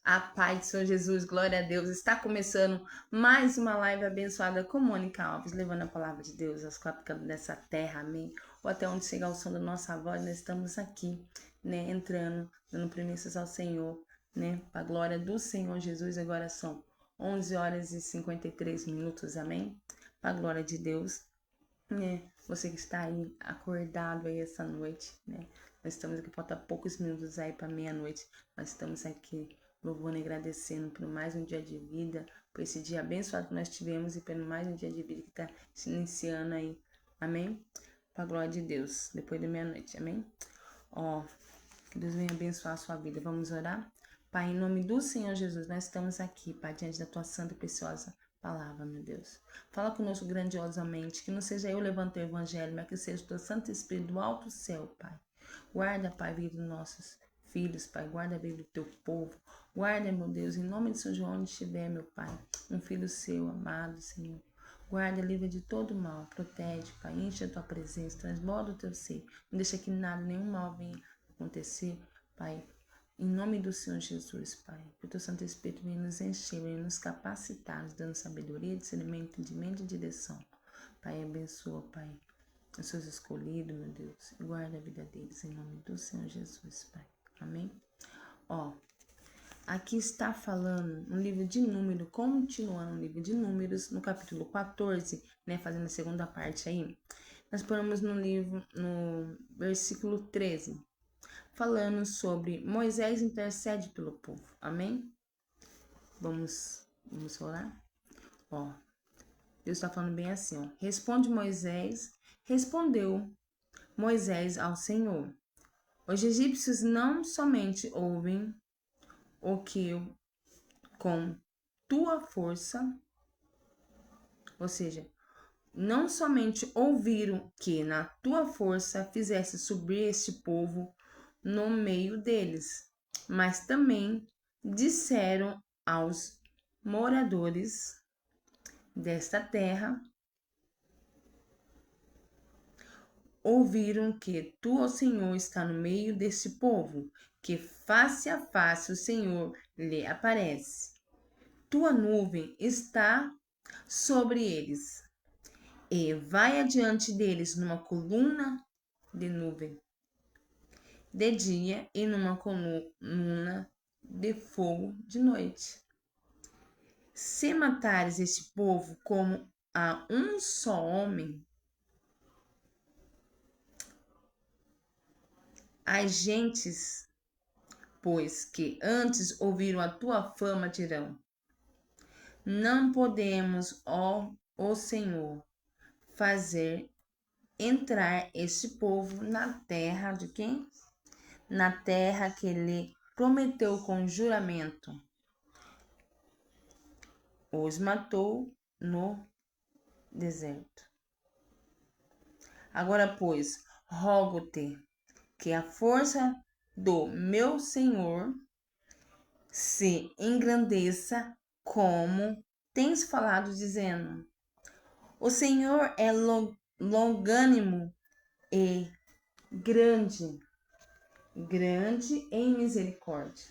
A paz do Senhor Jesus, glória a Deus. Está começando mais uma live abençoada com Mônica Alves, levando a palavra de Deus aos quatro cantos dessa terra, amém? Ou até onde chegar o som da nossa voz, nós estamos aqui, né? Entrando, dando premissas ao Senhor, né? Para a glória do Senhor Jesus, agora são 11 horas e 53 minutos, amém? Para a glória de Deus, né? Você que está aí acordado aí essa noite, né? Nós estamos aqui, falta poucos minutos aí para meia-noite. Nós estamos aqui louvando e agradecendo por mais um dia de vida, por esse dia abençoado que nós tivemos e por mais um dia de vida que está se iniciando aí. Amém? Para a glória de Deus, depois da meia-noite. Amém? Ó, que Deus venha abençoar a sua vida. Vamos orar? Pai, em nome do Senhor Jesus, nós estamos aqui, Pai, diante da tua santa e preciosa palavra, meu Deus. Fala conosco grandiosamente, que não seja eu levantando o evangelho, mas que seja o teu Santo Espírito do alto céu, Pai. Guarda, Pai, a vida dos nossos filhos, Pai. Guarda a vida do teu povo. Guarda, meu Deus, em nome de São João, onde estiver, meu Pai, um filho seu, amado, Senhor. Guarda, livre de todo mal. Protege, Pai. Enche a tua presença. Transborda o teu ser. Não deixa que nada, nenhum mal venha acontecer, Pai. Em nome do Senhor Jesus, Pai. Que o teu Santo Espírito venha nos encher, venha nos capacitar, nos dando sabedoria, discernimento, entendimento e direção. Pai, abençoa, Pai, os seus escolhidos, meu Deus, e guarda a vida deles em nome do Senhor Jesus, Pai. Amém? Ó, aqui está falando no livro de Números, continuando no livro de Números, no capítulo 14, né, fazendo a segunda parte aí. Nós paramos no livro, no versículo 13, falando sobre Moisés intercede pelo povo. Amém? Vamos orar? Ó, Deus está falando bem assim, ó. Respondeu Moisés ao Senhor: os egípcios não somente ouvem o que eu com tua força, ou seja, não somente ouviram que na tua força fizesse subir este povo no meio deles, mas também disseram aos moradores desta terra, ouviram que tu, ó Senhor, está no meio deste povo, que face a face o Senhor lhe aparece. Tua nuvem está sobre eles, e vai adiante deles numa coluna de nuvem de dia e numa coluna de fogo de noite. Se matares este povo como a um só homem, as gentes, pois que antes ouviram a tua fama, dirão: não podemos, ó Senhor, fazer entrar este povo na terra de quem? Na terra que ele prometeu com juramento. Os matou no deserto. Agora, pois, rogo-te que a força do meu Senhor se engrandeça, como tens falado, dizendo: o Senhor é longânimo e grande em misericórdia,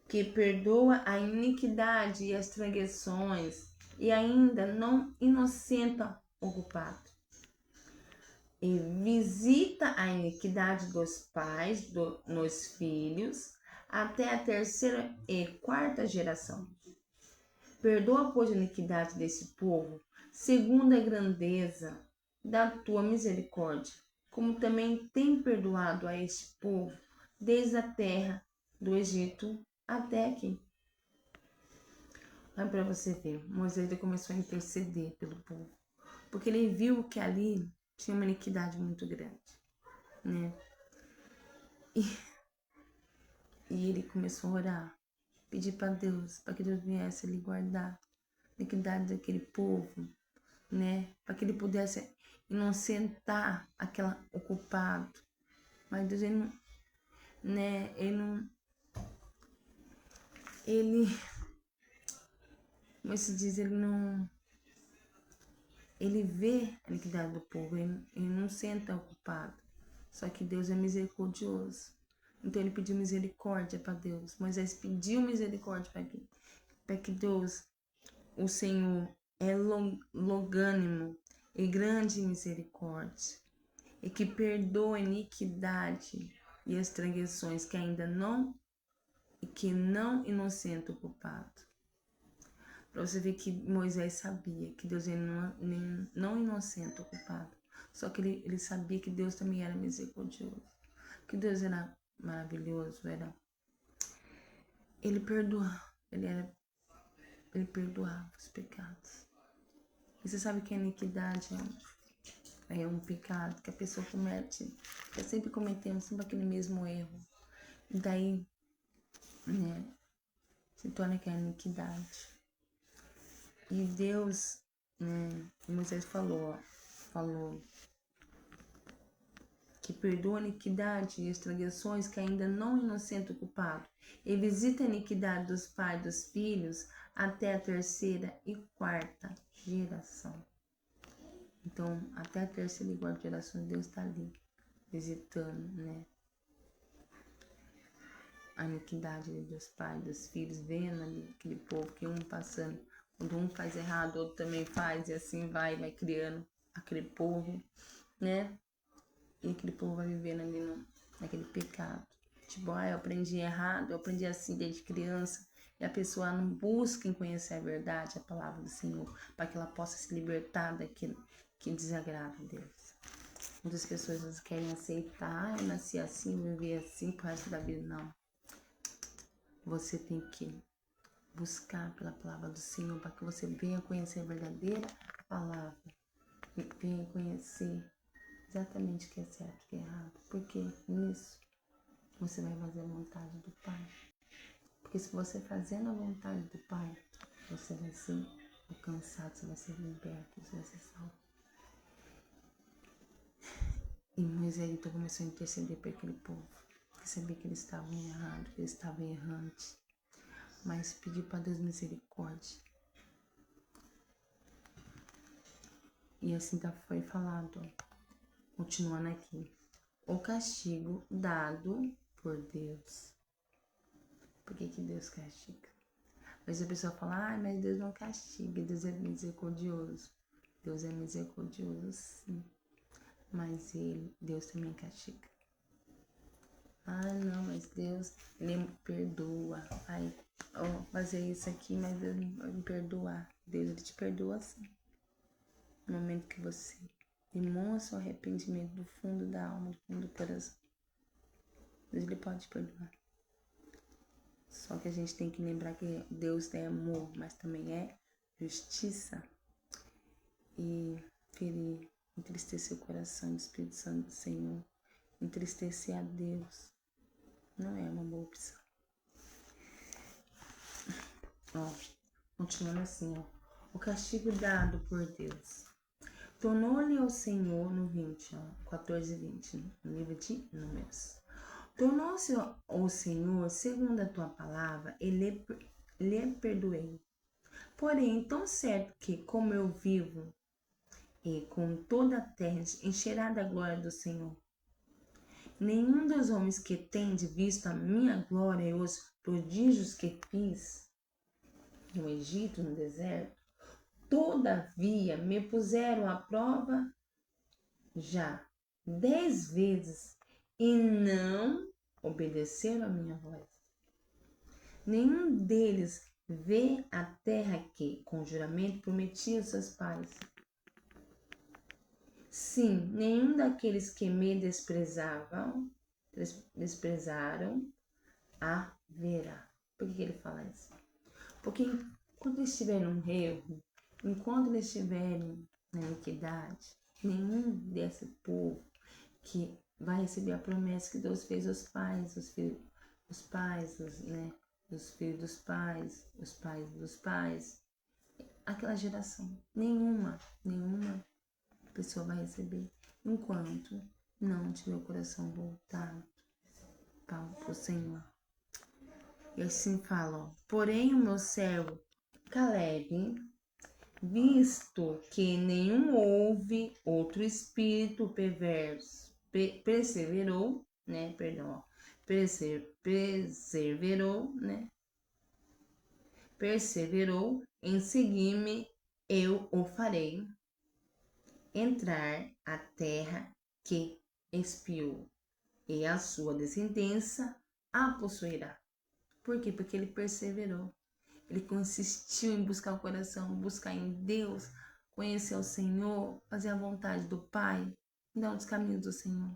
que perdoa a iniquidade e as transgressões, e ainda não inocenta o culpado. E visita a iniquidade dos pais nos filhos, até a terceira e quarta geração. Perdoa, pois, a iniquidade desse povo, segundo a grandeza da tua misericórdia, como também tem perdoado a este povo, desde a terra do Egito até aqui. Olha para você ver, Moisés começou a interceder pelo povo, porque ele viu que ali tinha uma iniquidade muito grande, né? E ele começou a orar, pedir para Deus, para que Deus viesse lhe guardar a iniquidade daquele povo, né? Para que ele pudesse inocentar o culpado. Mas Deus, ele não, né? Como se diz, ele vê a iniquidade do povo, ele não senta o culpado. Só que Deus é misericordioso. Então ele pediu misericórdia para Deus. Moisés pediu misericórdia para que Deus, o Senhor, é longânimo e grande misericórdia, e que perdoa a iniquidade e as transgressões que ainda não, e que não inocenta o culpado. Para você ver que Moisés sabia que Deus não inocenta o culpado. Só que ele sabia que Deus também era misericordioso. Que Deus era maravilhoso, ele perdoava, ele perdoava os pecados. E você sabe que a iniquidade é um pecado que a pessoa comete, que sempre cometemos sempre aquele mesmo erro. E daí, né, se torna que é a iniquidade. E Deus, Moisés falou que perdoa a iniquidade e as transgressões que ainda não inocenta o culpado, e visita a iniquidade dos pais e dos filhos até a terceira e quarta geração. Então, até a terceira e quarta geração, Deus está ali, visitando, né? A iniquidade dos pais, dos filhos, vendo ali aquele povo que um passando, quando um faz errado, o outro também faz, e assim vai criando aquele povo, né? E aquele povo vai vivendo ali naquele pecado. Tipo, eu aprendi errado, eu aprendi assim desde criança. E a pessoa não busca em conhecer a verdade, a palavra do Senhor, para que ela possa se libertar daquilo que desagrada a Deus. Muitas pessoas querem aceitar, eu nasci assim, viver assim pro resto da vida. Não. Você tem que buscar pela palavra do Senhor, para que você venha conhecer a verdadeira palavra. E venha conhecer exatamente o que é certo e o que é errado. Porque nisso você vai fazer a vontade do Pai. Porque se você fazendo a vontade do Pai, você vai ser alcançado, você vai ser liberto, você vai ser salvo. E Moisés então começou a interceder por aquele povo, que sabia que eles estavam errados, que eles estavam errantes, mas pediu para Deus misericórdia. E assim foi falado, continuando aqui, o castigo dado por Deus. Por que Deus castiga? Mas a pessoa fala, mas Deus não castiga, Deus é misericordioso. Deus é misericordioso, sim. Mas Deus também castiga. Não, mas Deus, Ele perdoa. Vou fazer isso aqui, mas Deus vai me perdoar. Deus, Ele te perdoa sim. No momento que você demonstra o arrependimento do fundo da alma, do fundo do coração, Deus, Ele pode te perdoar. Só que a gente tem que lembrar que Deus é amor, mas também é justiça. E ferir, entristecer o coração do Espírito Santo do Senhor, entristecer a Deus, não é uma boa opção. Continuando assim, o castigo dado por Deus. Tornou-lhe ao Senhor, no 20, 14 e 20, no livro de Números. Tornou-se ao Senhor, segundo a tua palavra, e lhe perdoei. Porém, tão certo que, como eu vivo, e com toda a terra encherá da glória do Senhor. Nenhum dos homens que tende visto a minha glória e os prodígios que fiz no Egito, no deserto, todavia me puseram à prova já 10 vezes e não obedeceram a minha voz. Nenhum deles vê a terra que, com juramento, prometi aos seus pais. Sim, nenhum daqueles que me desprezaram a verá. Por que ele fala isso? Porque enquanto eles estiverem no erro, enquanto eles estiverem na iniquidade, nenhum desse povo que vai receber a promessa que Deus fez aos pais, os filhos dos pais, os filhos dos pais, os pais dos pais, aquela geração, nenhuma pessoa vai receber enquanto não tiver o coração voltado para o Senhor. E assim fala, porém o meu servo Caleb, visto que nenhum houve outro espírito perverso, perseverou, né? Perseverou em seguir-me, eu o farei entrar a terra que espiou, e a sua descendência a possuirá. Por quê? Porque ele perseverou. Ele consistiu em buscar o coração, buscar em Deus, conhecer o Senhor, fazer a vontade do Pai, andar nos caminhos do Senhor.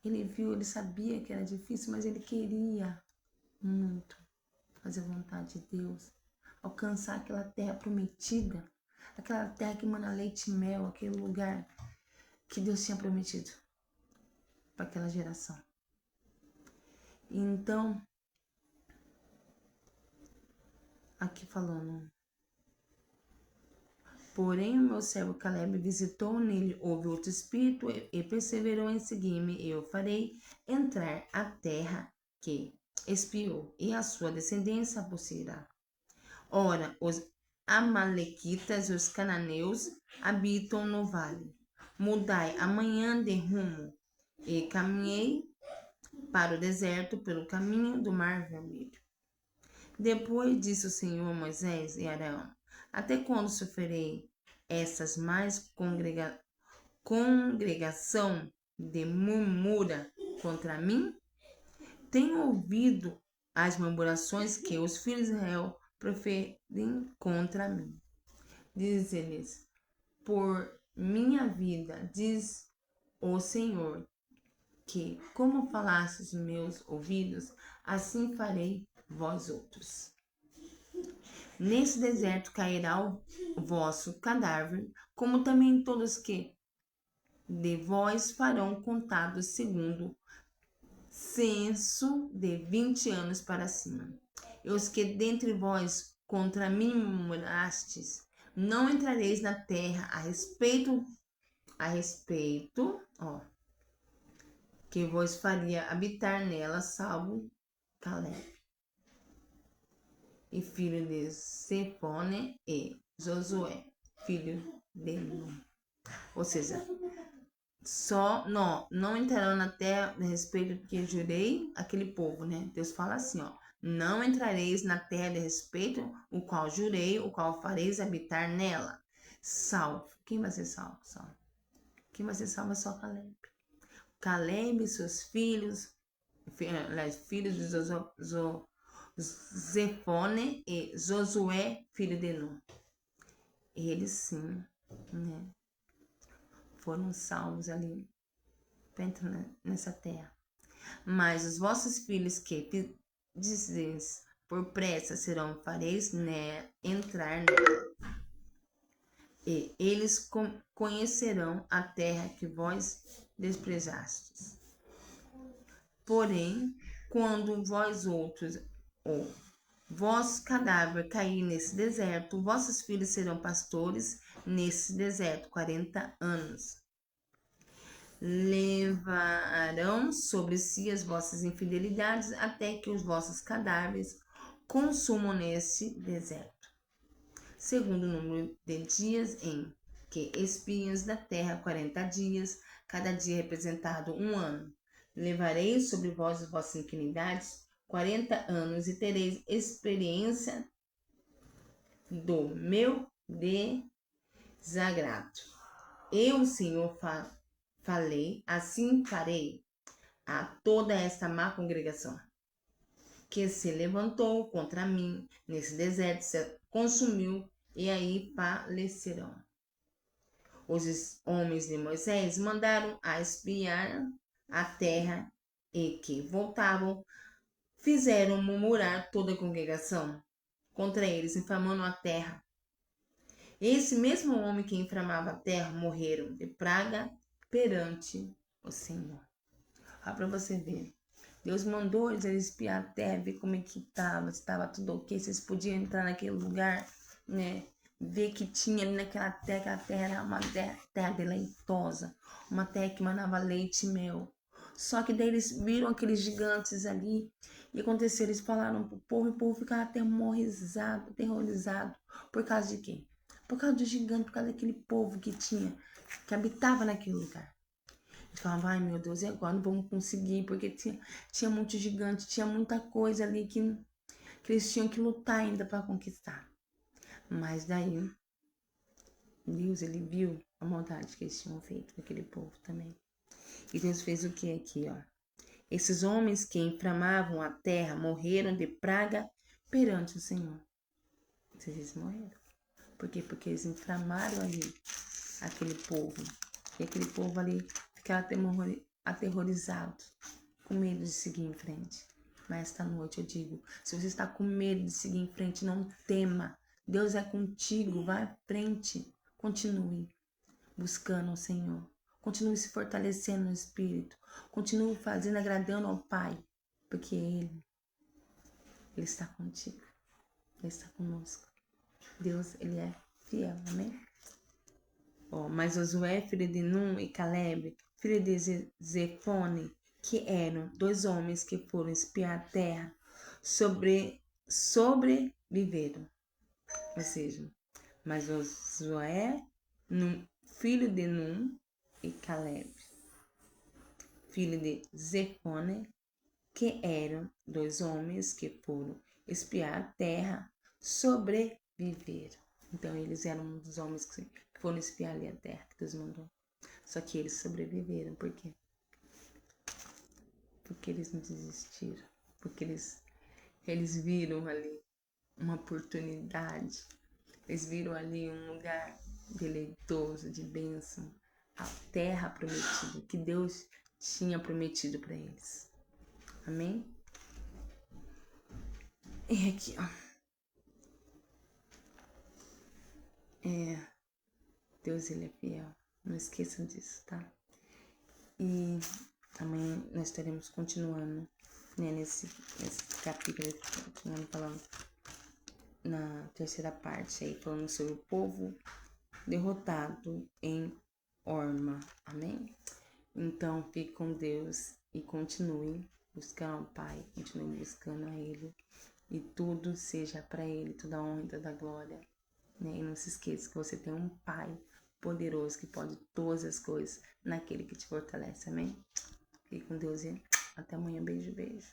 Ele viu, ele sabia que era difícil, mas ele queria muito fazer a vontade de Deus, alcançar aquela terra prometida, aquela terra que emana leite e mel, aquele lugar que Deus tinha prometido para aquela geração. Então, aqui falando, porém o meu servo Caleb visitou nele, houve outro espírito e perseverou em seguir-me, e eu farei entrar a terra que espiou, e a sua descendência a possuirá. Ora, os amalequitas e os cananeus habitam no vale. Mudai amanhã de rumo, e caminhei para o deserto pelo caminho do Mar Vermelho. Depois disse o Senhor a Moisés e Arão: até quando sofrerei essas mais congregação de murmura contra mim? Tenho ouvido as murmurações que os filhos de Israel proferem contra mim. Diz-lhes: por minha vida, diz o Senhor, que como falastes meus ouvidos, assim farei vós outros. Nesse deserto cairá o vosso cadáver, como também todos que de vós farão contados segundo censo de 20 anos para cima. E os que dentre vós contra mim murmurastes, não entrareis na terra a respeito, que vos faria habitar nela, salvo Caleb, e filho de Sefone, e Josué, filho de Nun. Ou seja, não entrarão na terra a respeito do que jurei aquele povo, né? Deus fala assim, ó: não entrareis na terra de respeito o qual jurei, o qual fareis habitar nela. Salvo. Quem vai ser salvo? Quem vai ser salvo é só Caleb. Caleb e seus filhos de Zefone e Josué, filho de Nun. Eles sim, né, foram salvos ali para entrar nessa terra. Mas os vossos filhos que dizeis por pressa serão, fareis entrar nela. E eles conhecerão a terra que vós desprezastes. Porém, quando vós outros, ou vosso cadáver cair nesse deserto, vossos filhos serão pastores nesse deserto 40 anos. Levarão sobre si as vossas infidelidades até que os vossos cadáveres consumam nesse deserto, segundo o número de dias em que espinhos da terra 40 dias, cada dia representado 1 ano. Levareis sobre vós as vossas infinidades 40 anos e tereis experiência do meu desagrado. Eu, Senhor, falei, assim farei a toda esta má congregação que se levantou contra mim nesse deserto, se consumiu, e aí falecerão. Os homens de Moisés mandaram a espiar a terra, e que voltavam, fizeram murmurar toda a congregação contra eles, infamando a terra. Esse mesmo homem que inflamava a terra morreram de praga perante o Senhor. Olha para você ver. Deus mandou eles espiar a terra, ver como é que estava, se estava tudo ok, se eles podiam entrar naquele lugar, né? Ver que tinha ali naquela terra, que a terra era uma terra deleitosa, uma terra que manava leite e mel. Só que daí eles viram aqueles gigantes ali, e aconteceu, eles falaram pro povo, e o povo ficava aterrorizado. Por causa de quê? Por causa do gigante, por causa daquele povo que habitava naquele lugar. Eles falavam, ai meu Deus, e agora não vamos conseguir, porque tinha muito gigante, tinha muita coisa ali que eles tinham que lutar ainda para conquistar. Mas daí, Deus, ele viu a maldade que eles tinham feito com aquele povo também. E Deus fez o que aqui, ó? Esses homens que inflamavam a terra morreram de praga perante o Senhor. Eles morreram. Por quê? Porque eles inflamaram ali aquele povo. E aquele povo ali ficava aterrorizado, com medo de seguir em frente. Mas esta noite eu digo, se você está com medo de seguir em frente, não tema. Deus é contigo, vá à frente. Continue buscando o Senhor. Continue se fortalecendo no Espírito. Continue fazendo, agradando ao Pai. Porque Ele está contigo. Ele está conosco. Deus, Ele é fiel, amém? Mas Josué, filho de Num, e Caleb, filho de Zefone, que eram 2 homens que foram espiar a terra, sobreviveram. Ou seja, mas Josué, filho de Num, e Caleb, filho de Zefone, que eram 2 homens que foram espiar a terra, sobreviveram. Então, eles eram um dos homens que foram espiar ali a terra que Deus mandou. Só que eles sobreviveram. Por quê? Porque eles não desistiram. Porque eles viram ali uma oportunidade. Eles viram ali um lugar deleitoso, de bênção. A terra prometida, que Deus tinha prometido para eles. Amém? E aqui, ó. Deus, ele é fiel. Não esqueçam disso, tá? E amanhã nós estaremos continuando, né, nesse capítulo, continuando falando na terceira parte aí, falando sobre o povo derrotado em Orma. Amém? Então, fique com Deus e continue buscando o Pai, continue buscando a Ele. E tudo seja para Ele, toda a honra e toda a glória. Né? E não se esqueça que você tem um Pai poderoso que pode todas as coisas naquele que te fortalece. Amém? Fique com Deus e até amanhã. Beijo, beijo.